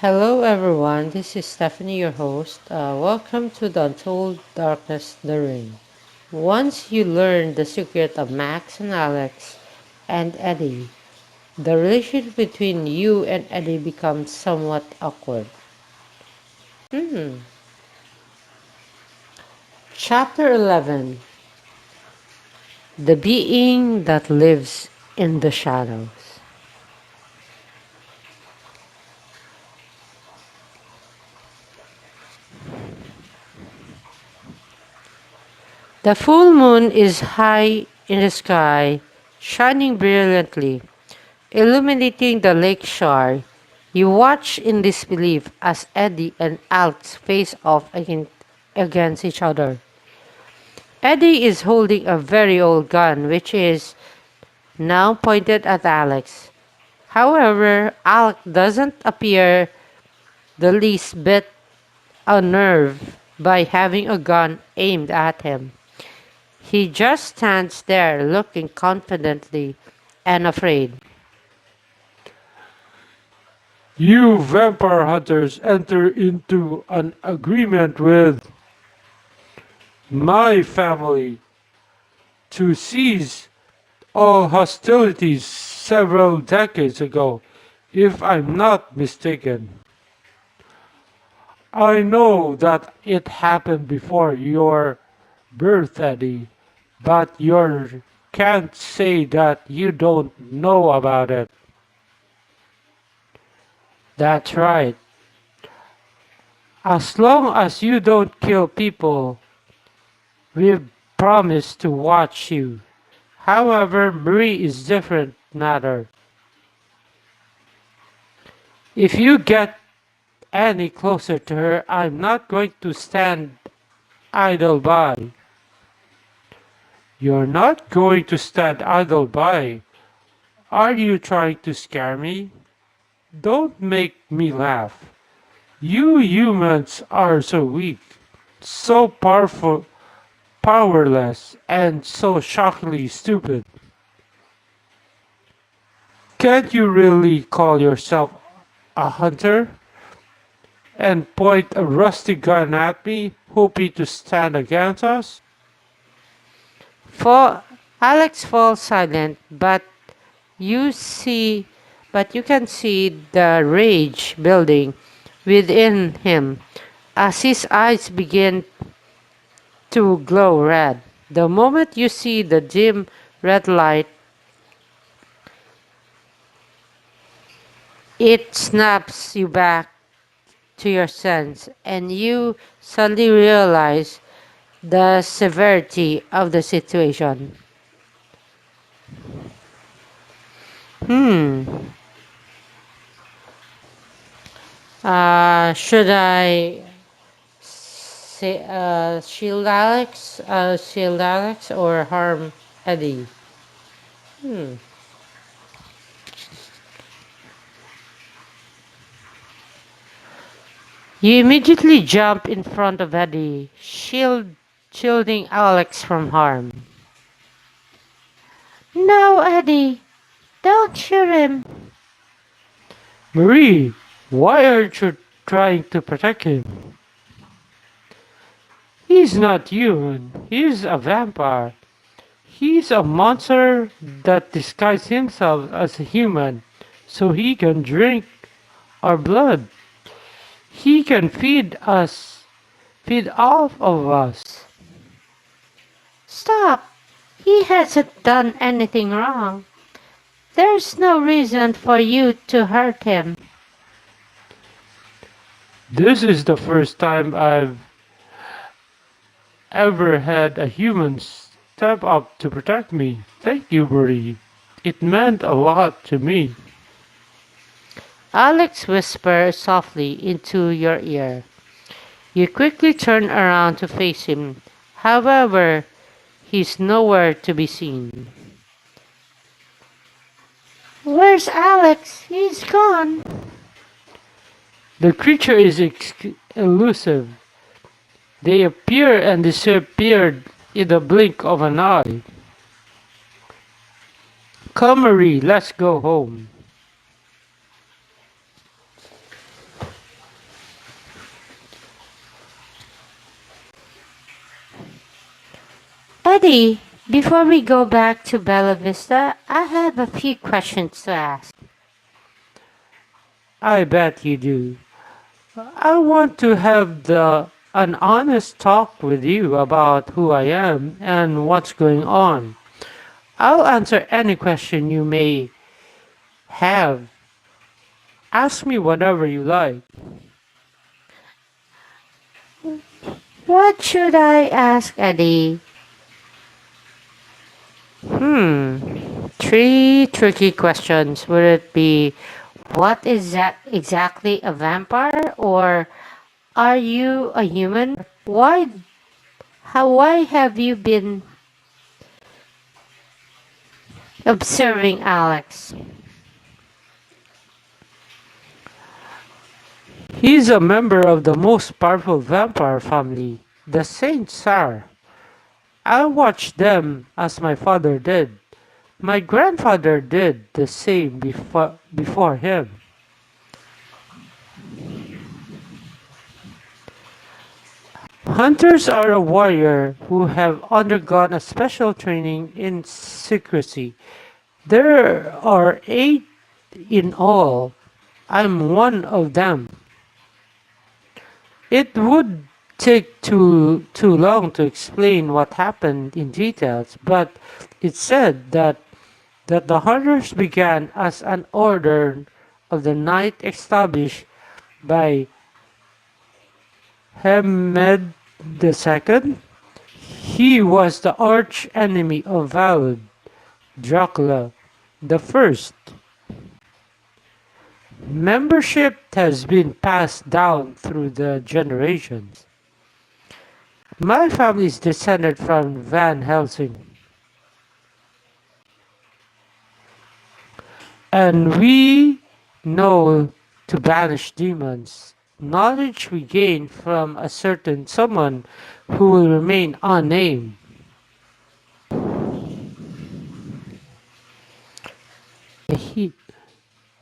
Hello everyone, this is Stephanie, your host. Welcome to the Untold Darkness the Ring. Once you learn the secret of Max and Alex and Eddie, the relationship between you and Eddie becomes somewhat awkward. Hmm. Chapter 11. The Being That Lives in the Shadows. The full moon is high in the sky, shining brilliantly, illuminating the lake shore. You watch in disbelief as Eddie and Alex face off against each other. Eddie is holding a very old gun, which is now pointed at Alex. However, Alex doesn't appear the least bit unnerved by having a gun aimed at him. He just stands there looking confidently and afraid. You vampire hunters enter into an agreement with my family to cease all hostilities several decades ago, if I'm not mistaken. I know that it happened before your birth, Eddie, but you can't say that you don't know about it. That's right. As long as you don't kill people, we promise to watch you. However, Marie is different matter. If you get any closer to her, I'm not going to stand idle by. You're not going to stand idle by. Are you trying to scare me? Don't make me laugh. You humans are so weak, so powerful, powerless, and so shockingly stupid. Can't you really call yourself a hunter and point a rusty gun at me, hoping to stand against us? For Alex falls silent, you see but you can see the rage building within him as his eyes begin to glow red. The moment you see the dim red light, it snaps you back to your sense, and you suddenly realize the severity of the situation. Hmm. Should I say shield Alex, or harm Eddie? Hmm. You immediately jump in front of Eddie, shielding Alex from harm. No, Eddie, don't shoot him. Marie, why aren't you trying to protect him? He's not human. He's a vampire. He's a monster that disguises himself as a human so he can drink our blood. He can feed off of us. Stop! He hasn't done anything wrong. There's no reason for you to hurt him. This is the first time I've ever had a human step up to protect me. Thank you, Marie. It meant a lot to me. Alex whispers softly into your ear. You quickly turn around to face him. However, he's nowhere to be seen. Where's Alex? He's gone. The creature is elusive. They appear and disappeared in the blink of an eye. Come, Marie, let's go home. Eddie, before we go back to Bella Vista, I have a few questions to ask. I bet you do. I want to have an honest talk with you about who I am and what's going on. I'll answer any question you may have. Ask me whatever you like. What should I ask Eddie? Hmm, three tricky questions. Would it be what is that exactly a vampire, or are you a human? Why have you been observing Alex? He's a member of the most powerful vampire family, the Saint Sar. I watched them as my father did. My grandfather did the same before him. Hunters are a warrior who have undergone a special training in secrecy. There are 8 in all. I'm one of them. It would take too long to explain what happened in details, but it's said that the hunters began as an order of the night established by Hamed II. He was the arch enemy of Vlad Dracula the First. Membership has been passed down through the generations. My family is descended from Van Helsing, and we know to banish demons. Knowledge we gain from a certain someone who will remain unnamed. He,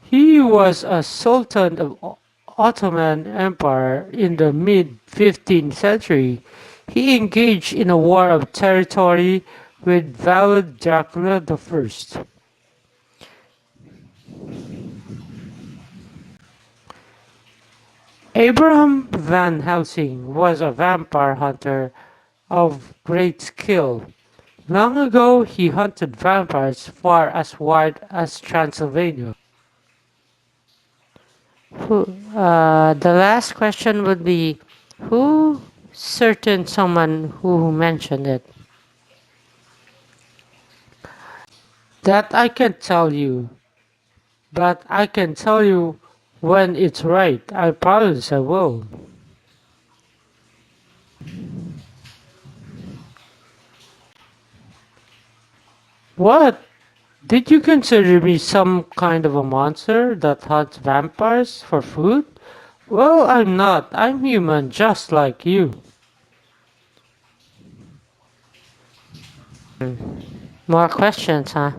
he was a sultan of Ottoman Empire in the mid 15th century. He engaged in a war of territory with Vlad Dracula the First. Abraham Van Helsing was a vampire hunter of great skill. Long ago, he hunted vampires far as wide as Transylvania. The last question would be who certain someone who mentioned it. That I can tell you, but I can tell you when it's right. I promise I will. What? Did you consider me some kind of a monster that hunts vampires for food? Well, I'm not. I'm human, just like you. More questions, huh?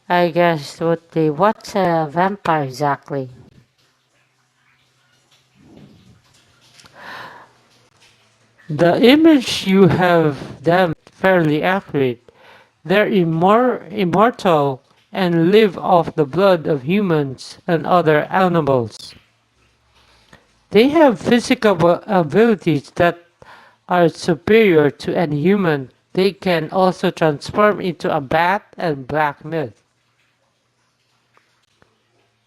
I guess would be what's a vampire exactly? The image you have them fairly accurate. They're immortal and live off the blood of humans and other animals. They have physical abilities that are superior to any human. They can also transform into a bat and black myth.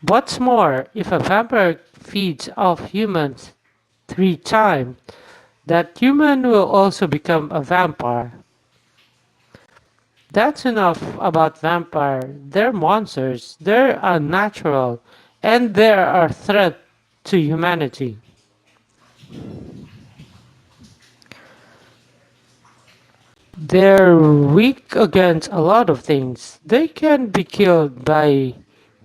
What's more, if a vampire feeds off humans 3 times, that human will also become a vampire. That's enough about vampire. They're monsters, they're unnatural, and they're a threat to humanity. They're weak against a lot of things. They can be killed by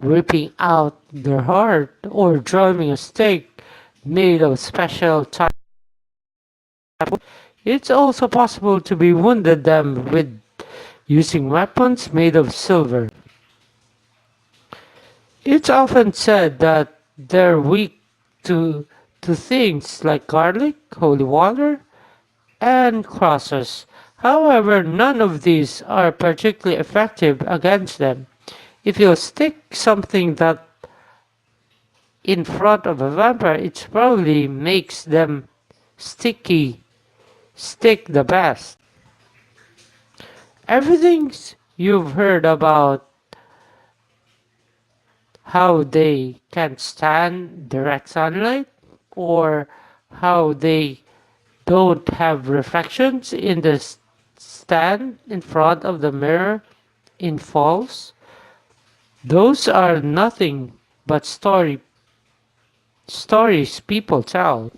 ripping out their heart or driving a stake made of special type. It's also possible to be wounded them with using weapons made of silver. It's often said that they're weak to things like garlic, holy water, and crosses. However, none of these are particularly effective against them. If you stick something that in front of a vampire, it probably makes them sticky stick the best. Everything you've heard about how they can't stand direct sunlight or how they don't have reflections in the stand in front of the mirror in falls. Those are nothing but stories people tell.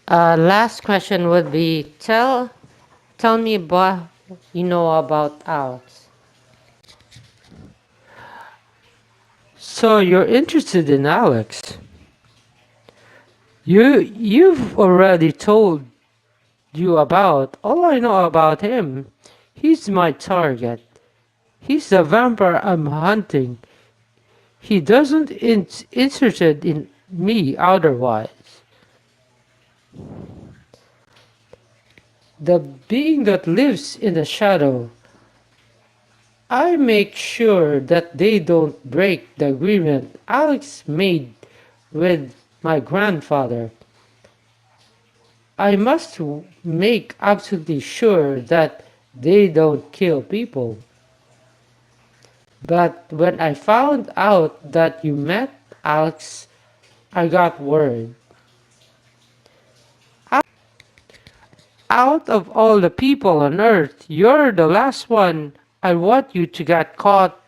Last question would be tell me about you know about owls. So you're interested in Alex. You've already told you about all I know about him. He's my target. He's the vampire I'm hunting. He doesn't interested in me otherwise. The being that lives in the shadow. I make sure that they don't break the agreement Alex made with my grandfather. I must make absolutely sure that they don't kill people. But when I found out that you met Alex, I got worried. Out of all the people on earth, you're the last one I want you to get caught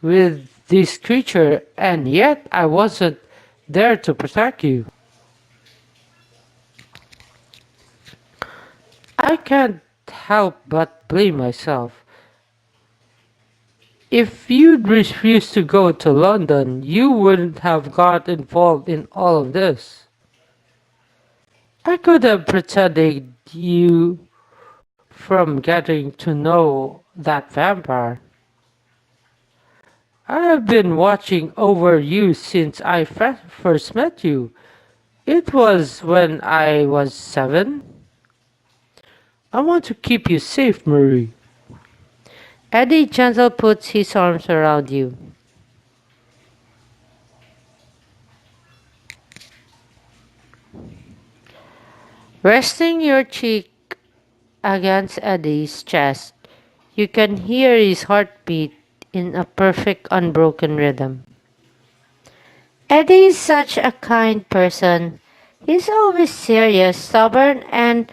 with this creature, and yet I wasn't there to protect you. I can't help but blame myself. If you'd refused to go to London, you wouldn't have got involved in all of this. I could have protected you from getting to know that vampire. I have been watching over you since I first met you. It was when I was 7. I want to keep you safe, Marie. Eddie Gentle puts his arms around you. Resting your cheek against Eddie's chest, you can hear his heartbeat in a perfect unbroken rhythm. Eddie is such a kind person. He's always serious, stubborn, and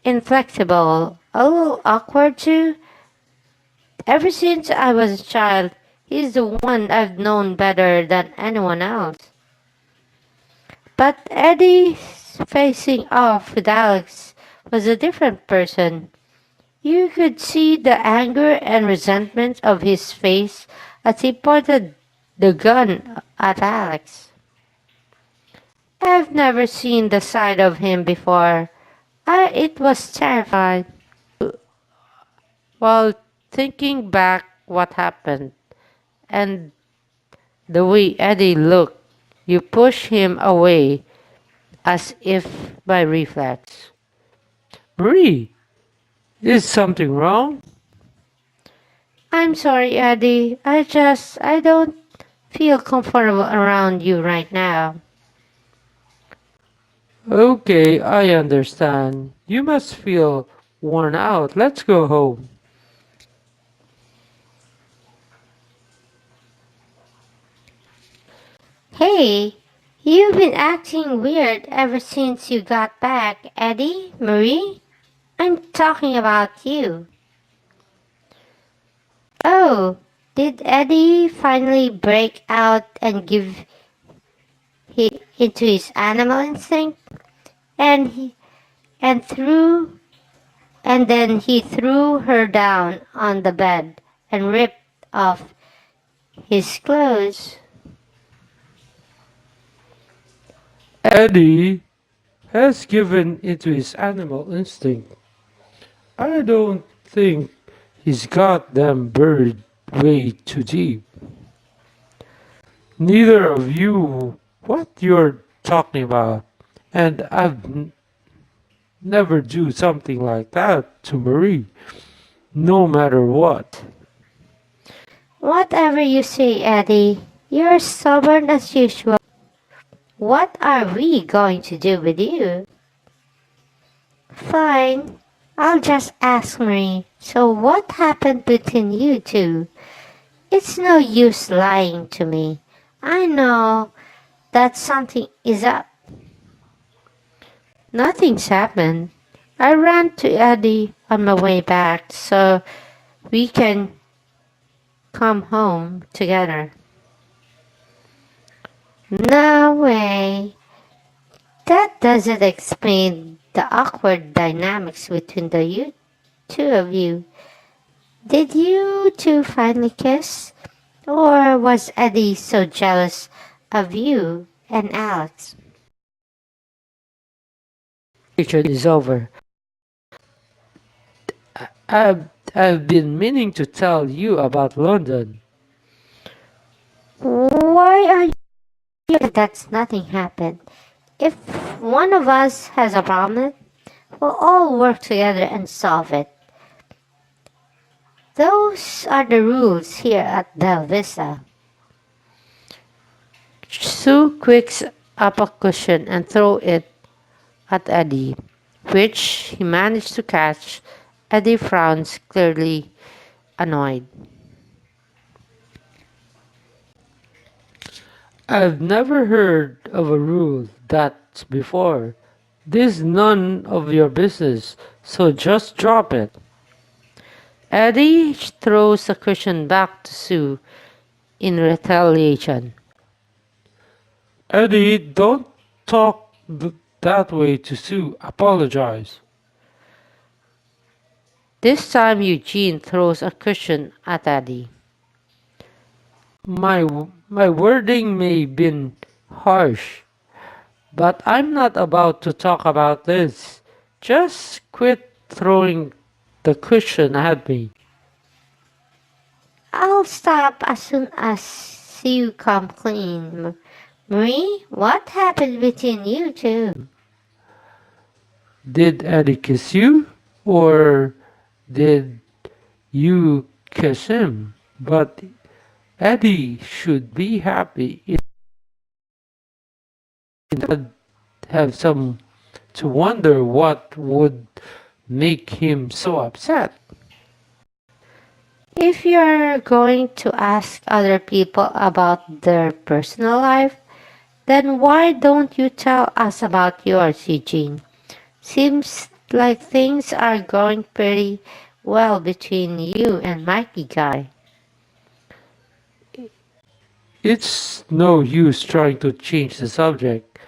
inflexible. A little awkward too. Ever since I was a child, he's the one I've known better than anyone else. But Eddie facing off with Alex was a different person. You could see the anger and resentment of his face as he pointed the gun at Alex. I've never seen the side of him before. It was terrifying. While thinking back what happened and the way Eddie looked, you push him away as if by reflex. Marie, is something wrong? I'm sorry, Eddie. I don't feel comfortable around you right now. Okay, I understand. You must feel worn out. Let's go home. Hey, you've been acting weird ever since you got back, Eddie, Marie. I'm talking about you. Oh, did Eddie finally break out and give into his animal instinct? And he and threw and then he threw her down on the bed and ripped off his clothes. Eddie has given into his animal instinct. I don't think he's got them buried way too deep. Neither of you what you're talking about. And I've never do something like that to Marie, no matter what. Whatever you say, Eddie, you're stubborn as usual. What are we going to do with you? Fine, I'll just ask Marie. So what happened between you two? It's no use lying to me. I know that something is up. Nothing's happened. I ran to Eddie on my way back so we can come home together. No way. That doesn't explain the awkward dynamics between the two of you. Did you two finally kiss? Or was Eddie so jealous of you and Alex? Picture is over. I've been meaning to tell you about London. Why are you that's nothing happened? If one of us has a problem, we'll all work together and solve it. Those are the rules here at Bell Vista. Sue quicks up a cushion and throw it at Eddie, which he managed to catch. Eddie frowns, clearly annoyed. I've never heard of a rule that before. This is none of your business, so just drop it. Eddie throws the cushion back to Sue in retaliation. Eddie, don't talk that way to Sue. Apologize. This time Eugene throws a cushion at Eddie. My wording may have been harsh, but I'm not about to talk about this. Just quit throwing the cushion at me. I'll stop as soon as you come clean. Marie, what happened between you two? Did Eddie kiss you? Or did you kiss him? But Eddie should be happy. It would have some to wonder what would make him so upset. If you're going to ask other people about their personal life, then why don't you tell us about yours, Eugene? Seems like things are going pretty well between you and Mikey guy. It's no use trying to change the subject.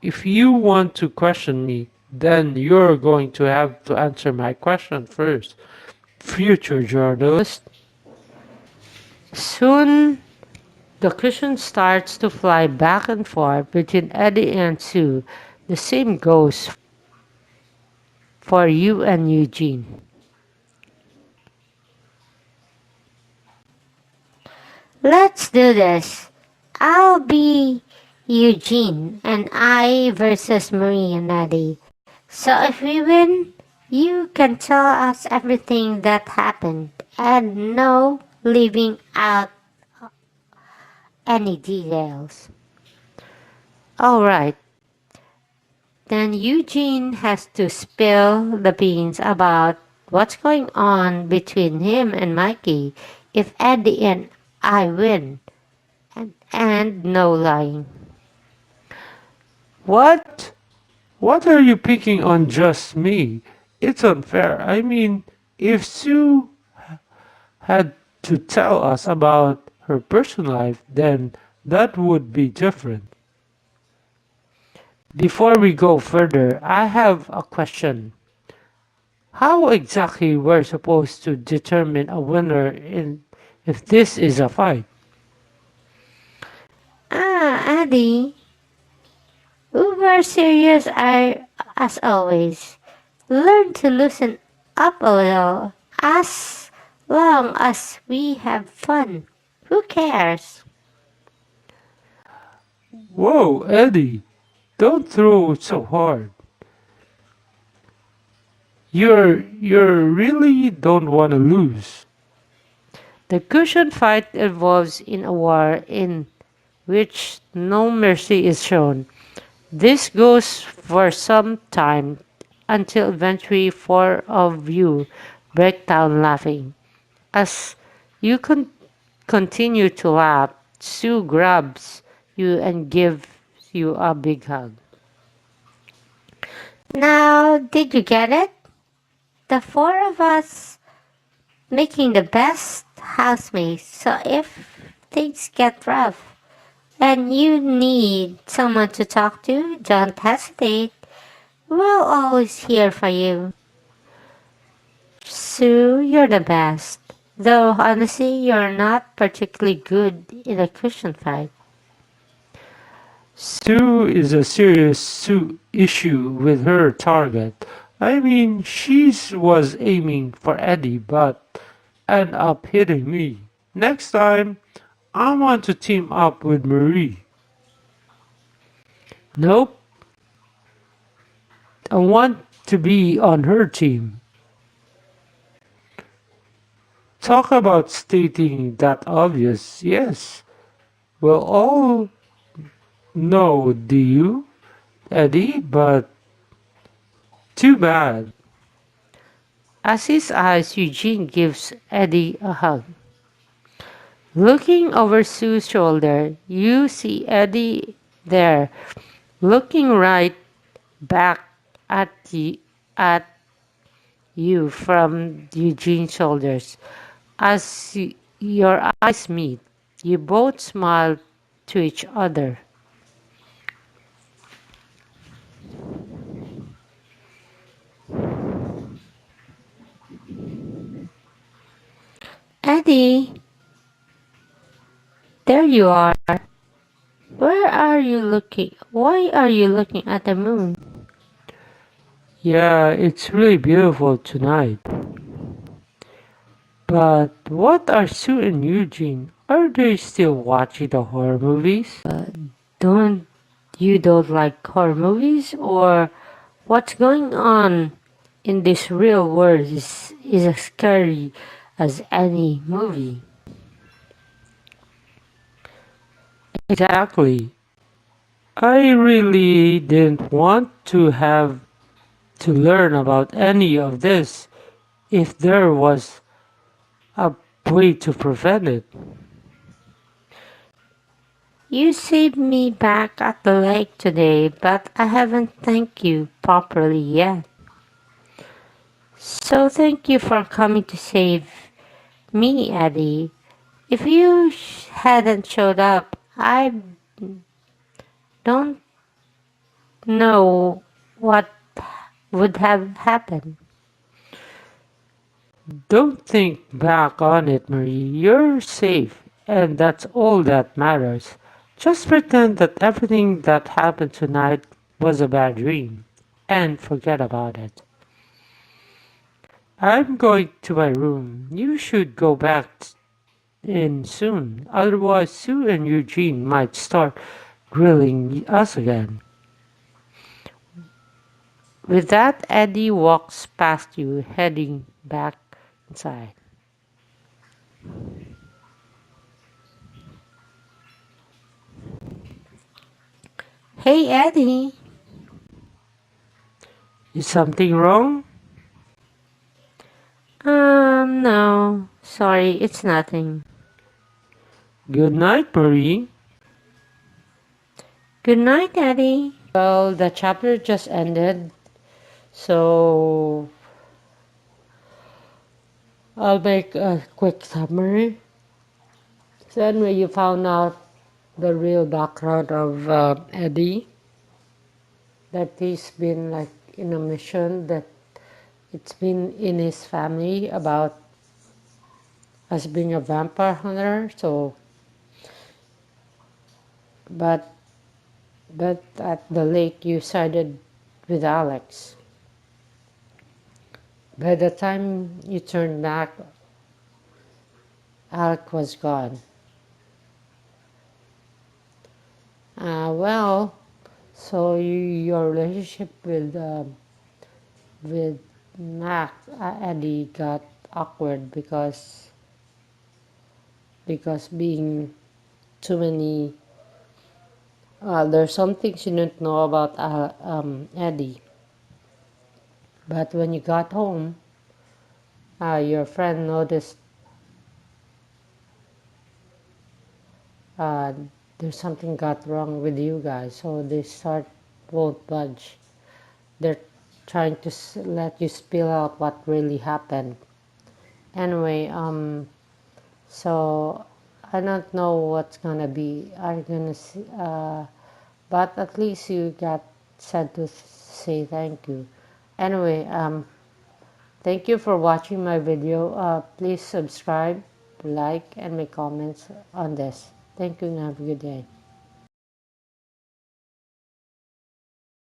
If you want to question me, then you're going to have to answer my question first. Future journalist. Soon, the cushion starts to fly back and forth between Eddie and Sue. The same goes for you and Eugene. Let's do this. I'll be Eugene and I versus Marie and Eddie. So if we win, you can tell us everything that happened and no leaving out any details. Alright, then Eugene has to spill the beans about what's going on between him and Mikey if Eddie and I win. And no lying. What? What are you picking on just me? It's unfair. I mean, if Sue had to tell us about her personal life, then that would be different. Before we go further, I have a question. How exactly we're supposed to determine a winner in if this is a fight? Eddie, uber serious I, as always. Learn to loosen up a little. As long as we have fun. Who cares? Whoa, Eddie, don't throw so hard. You really don't want to lose. The cushion fight evolves in a war in which no mercy is shown. This goes for some time until eventually four of you break down laughing. As you continue to laugh, Sue grabs you and gives you a big hug. Now, did you get it? The four of us making the best housemates. So if things get rough and you need someone to talk to, don't hesitate. We're always here for you. Sue, you're the best. Though honestly, you're not particularly good in a cushion fight. Sue is a serious issue with her target. I mean, she was aiming for Eddie, but ended up hitting me. Next time, I want to team up with Marie. Nope, I want to be on her team. Talk about stating that obvious. Yes, we'll all know do you, Eddie, but too bad. As his eyes, Eugene gives Eddie a hug. Looking over Sue's shoulder, you see Eddie there, looking right back at at you from Eugene's shoulders. As your eyes meet, you both smile to each other. Eddie, there you are. Where are you looking? Why are you looking at the moon? Yeah, it's really beautiful tonight. But what are Sue and Eugene? Are they still watching the horror movies? Don't you don't like horror movies, or what's going on in this real world is as scary as any movie? Exactly. I really didn't want to have to learn about any of this if there was a way to prevent it. You saved me back at the lake today, but I haven't thanked you properly yet. So thank you for coming to save me, Eddie. If you hadn't showed up, I don't know what would have happened. Don't think back on it, Marie. You're safe, and that's all that matters. Just pretend that everything that happened tonight was a bad dream, and forget about it. I'm going to my room. You should go back in soon, otherwise Sue and Eugene might start grilling us again. With that, Eddie walks past you, heading back inside. Hey, Eddie. Is something wrong? No. Sorry, it's nothing. Good night, Marie. Good night, Eddie. Well, the chapter just ended, so I'll make a quick summary. So anyway, you found out the real background of Eddie, that he's been like in a mission, that it's been in his family about as being a vampire hunter. So, but at the lake you sided with Alex. By the time you turned back, Alex was gone. Well, so your relationship with Eddie got awkward because being too many. There's some things you didn't know about Eddie, but when you got home, your friend noticed uh, there's something got wrong with you guys, so they won't budge. They're trying to let you spill out what really happened. Anyway, so I don't know what's gonna be. Are you gonna see? But at least you got said to say thank you. Anyway, thank you for watching my video. Please subscribe, like, and make comments on this. Thank you and have a good day.